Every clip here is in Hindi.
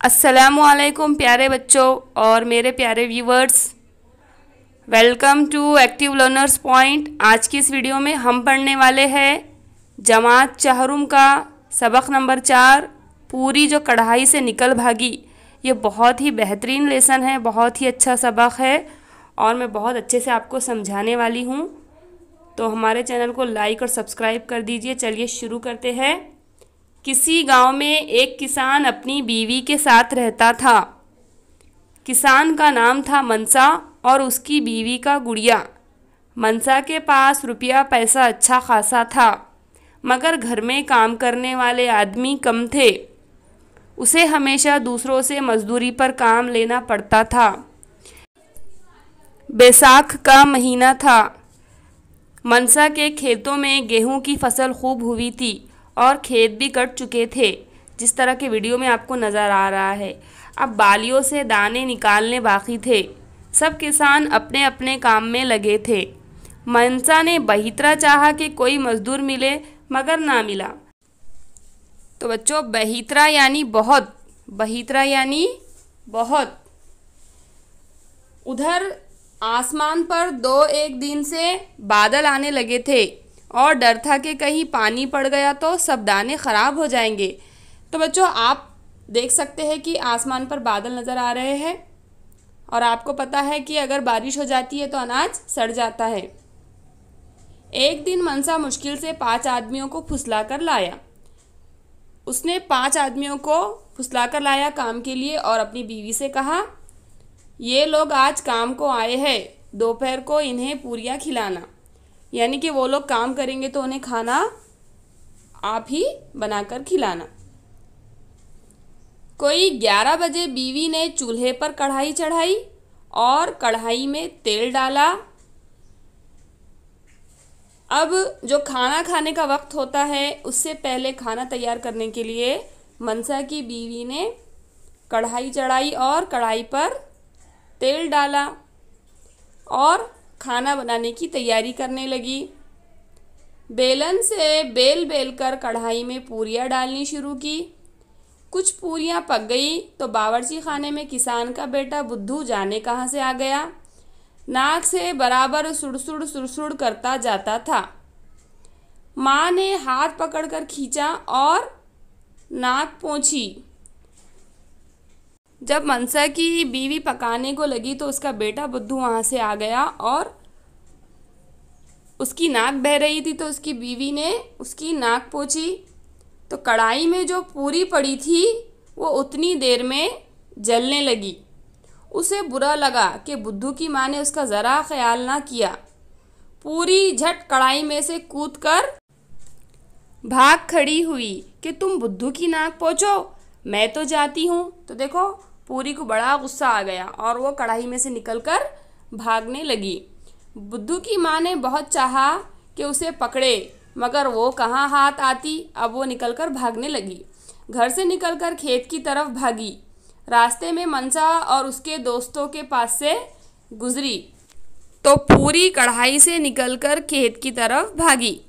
अस्सलामुअलैकुम प्यारे बच्चों और मेरे प्यारे viewers, welcome to active learners point. आज की इस वीडियो में हम पढ़ने वाले हैं जमात चहरुम का सबक नंबर 4, पूरी जो कढ़ाई से निकल भागी। ये बहुत ही बेहतरीन लेसन है, बहुत ही अच्छा सबक है और मैं बहुत अच्छे से आपको समझाने वाली हूँ। तो हमारे चैनल को लाइक और सब्सक्राइब कर दीजिए। चलिए शुरू करते हैं। किसी गांव में एक किसान अपनी बीवी के साथ रहता था। किसान का नाम था मनसा और उसकी बीवी का गुड़िया। मनसा के पास रुपया पैसा अच्छा खासा था, मगर घर में काम करने वाले आदमी कम थे। उसे हमेशा दूसरों से मजदूरी पर काम लेना पड़ता था। बैसाख का महीना था। मनसा के खेतों में गेहूं की फसल खूब हुई थी और खेत भी कट चुके थे, जिस तरह के वीडियो में आपको नज़र आ रहा है। अब बालियों से दाने निकालने बाकी थे। सब किसान अपने अपने काम में लगे थे। मनसा ने बहितरा चाहा कि कोई मजदूर मिले, मगर ना मिला। तो बच्चों, बहितरा यानी बहुत, बहितरा यानी बहुत। उधर आसमान पर 2-1 दिन से बादल आने लगे थे और डर था कि कहीं पानी पड़ गया तो सब दाने ख़राब हो जाएंगे। तो बच्चों, आप देख सकते हैं कि आसमान पर बादल नज़र आ रहे हैं और आपको पता है कि अगर बारिश हो जाती है तो अनाज सड़ जाता है। एक दिन मनसा मुश्किल से 5 आदमियों को फुसला कर लाया। उसने 5 आदमियों को फुसला कर लाया काम के लिए और अपनी बीवी से कहा, ये लोग आज काम को आए हैं, दोपहर को इन्हें पूरियाँ खिलाना। यानी कि वो लोग काम करेंगे तो उन्हें खाना आप ही बनाकर खिलाना। कोई 11 बजे बीवी ने चूल्हे पर कढ़ाई चढ़ाई और कढ़ाई में तेल डाला। अब जो खाना खाने का वक्त होता है, उससे पहले खाना तैयार करने के लिए मनसा की बीवी ने कढ़ाई चढ़ाई और कढ़ाई पर तेल डाला और खाना बनाने की तैयारी करने लगी। बेलन से बेल बेल कर कढ़ाई में पूरियाँ डालनी शुरू की। कुछ पूरियाँ पक गई तो बावर्ची खाने में किसान का बेटा बुद्धू जाने कहाँ से आ गया। नाक से बराबर सुड़सुड़ सुड़सुड़ करता जाता था। माँ ने हाथ पकड़कर खींचा और नाक पोंछी। जब मनसा की बीवी पकाने को लगी तो उसका बेटा बुद्धू वहाँ से आ गया और उसकी नाक बह रही थी, तो उसकी बीवी ने उसकी नाक पोंछी। तो कढ़ाई में जो पूरी पड़ी थी वो उतनी देर में जलने लगी। उसे बुरा लगा कि बुद्धू की माँ ने उसका ज़रा ख्याल ना किया। पूरी झट कढ़ाई में से कूदकर भाग खड़ी हुई कि तुम बुद्धू की नाक पोंछो, मैं तो जाती हूँ। तो देखो, पूरी को बड़ा गुस्सा आ गया और वो कढ़ाई में से निकलकर भागने लगी। बुद्धू की माँ ने बहुत चाहा कि उसे पकड़े, मगर वो कहाँ हाथ आती। अब वो निकलकर भागने लगी। घर से निकलकर खेत की तरफ भागी। रास्ते में मनसा और उसके दोस्तों के पास से गुजरी तो पूरी कढ़ाई से निकलकर खेत की तरफ भागी।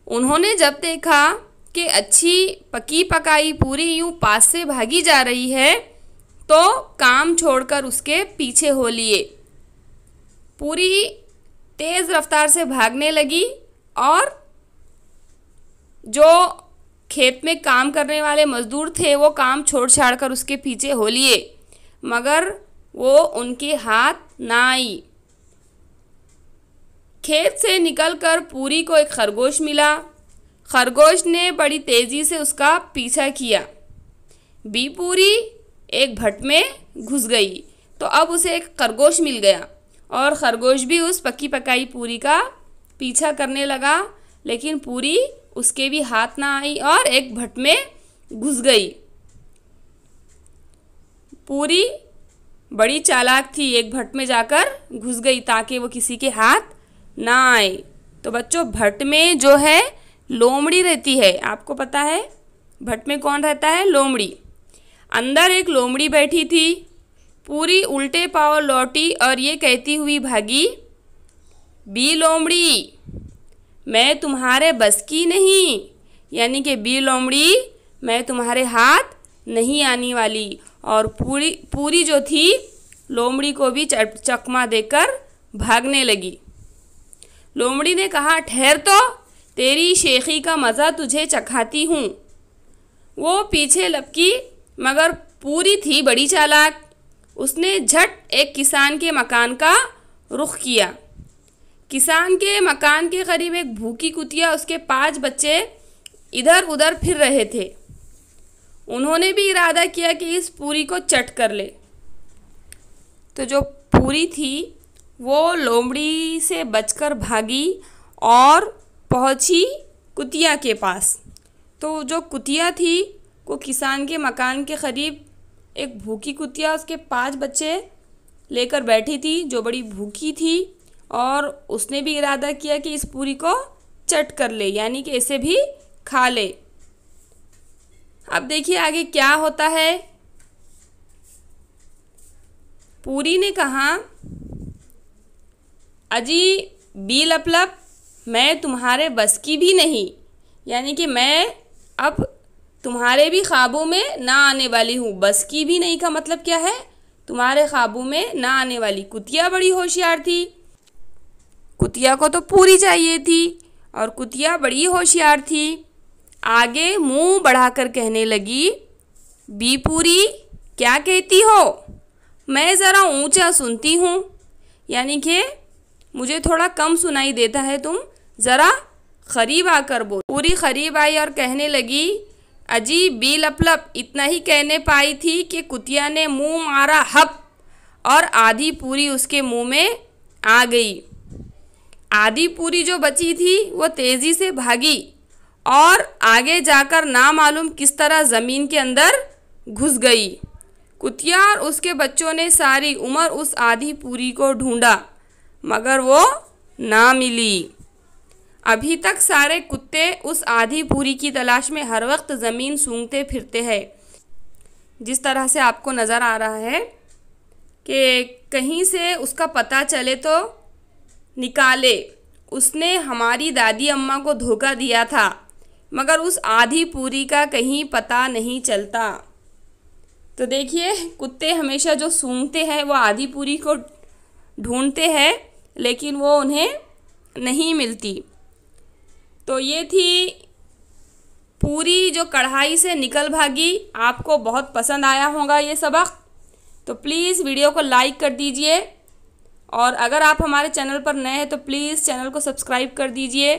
उन्होंने जब देखा कि अच्छी पकी पकाई पूरी यूं पास से भागी जा रही है, तो काम छोड़कर उसके पीछे हो लिए। पूरी तेज़ रफ्तार से भागने लगी और जो खेत में काम करने वाले मज़दूर थे वो काम छोड़ छाड़ कर उसके पीछे हो लिए, मगर वो उनके हाथ ना आई। खेत से निकलकर पूरी को एक खरगोश मिला। खरगोश ने बड़ी तेज़ी से उसका पीछा किया। बी पूरी एक भट में घुस गई। तो अब उसे एक खरगोश मिल गया और खरगोश भी उस पकी पकाई पूरी का पीछा करने लगा, लेकिन पूरी उसके भी हाथ ना आई और एक भट में घुस गई। पूरी बड़ी चालाक थी, एक भट में जाकर घुस गई ताकि वो किसी के हाथ ना आए। तो बच्चों, भट में जो है लोमड़ी रहती है। आपको पता है भट में कौन रहता है? लोमड़ी। अंदर एक लोमड़ी बैठी थी। पूरी उल्टे पांव लौटी और ये कहती हुई भागी, बी लोमड़ी, मैं तुम्हारे बस की नहीं। यानी कि बी लोमड़ी, मैं तुम्हारे हाथ नहीं आने वाली। और पूरी जो थी लोमड़ी को भी चकमा देकर भागने लगी। लोमड़ी ने कहा, ठहर तो, तेरी शेखी का मज़ा तुझे चखाती हूँ। वो पीछे लपकी, मगर पूरी थी बड़ी चालाक। उसने झट एक किसान के मकान का रुख किया। किसान के मकान के करीब एक भूखी कुतिया, उसके 5 बच्चे इधर उधर फिर रहे थे। उन्होंने भी इरादा किया कि इस पूरी को चट कर ले। तो जो पूरी थी वो लोमड़ी से बचकर भागी और पहुंची कुतिया के पास। तो जो कुतिया थी वो किसान के मकान के करीब एक भूखी कुतिया उसके 5 बच्चे लेकर बैठी थी, जो बड़ी भूखी थी, और उसने भी इरादा किया कि इस पूरी को चट कर ले, यानी कि इसे भी खा ले। अब देखिए आगे क्या होता है। पूरी ने कहा, अजी बी लपलप, मैं तुम्हारे बस की भी नहीं, यानी कि मैं अब तुम्हारे भी ख्वाबों में ना आने वाली हूँ। बस की भी नहीं का मतलब क्या है? तुम्हारे ख्वाबों में ना आने वाली। कुतिया बड़ी होशियार थी, कुतिया को तो पूरी चाहिए थी, और कुतिया बड़ी होशियार थी। आगे मुंह बढ़ाकर कहने लगी, बी पूरी, क्या कहती हो? मैं ज़रा ऊंचा सुनती हूँ, यानी कि मुझे थोड़ा कम सुनाई देता है, तुम ज़रा करीब आकर बोल। पूरी करीब आई और कहने लगी, अजी बी लपलप, इतना ही कहने पाई थी कि कुतिया ने मुंह मारा हप, और आधी पूरी उसके मुंह में आ गई। आधी पूरी जो बची थी वो तेज़ी से भागी और आगे जाकर ना मालूम किस तरह ज़मीन के अंदर घुस गई। कुतिया और उसके बच्चों ने सारी उम्र उस आधी पूरी को ढूंढा, मगर वो ना मिली। अभी तक सारे कुत्ते उस आधी पूरी की तलाश में हर वक्त ज़मीन सूंघते फिरते हैं। जिस तरह से आपको नज़र आ रहा है कि कहीं से उसका पता चले तो निकाले। उसने हमारी दादी अम्मा को धोखा दिया था, मगर उस आधी पूरी का कहीं पता नहीं चलता। तो देखिए, कुत्ते हमेशा जो सूंघते हैं वो आधी पूरी को ढूंढते हैं, लेकिन वो उन्हें नहीं मिलती। तो ये थी पूरी जो कढ़ाई से निकल भागी। आपको बहुत पसंद आया होगा ये सबक, तो प्लीज़ वीडियो को लाइक कर दीजिए, और अगर आप हमारे चैनल पर नए हैं तो प्लीज़ चैनल को सब्सक्राइब कर दीजिए।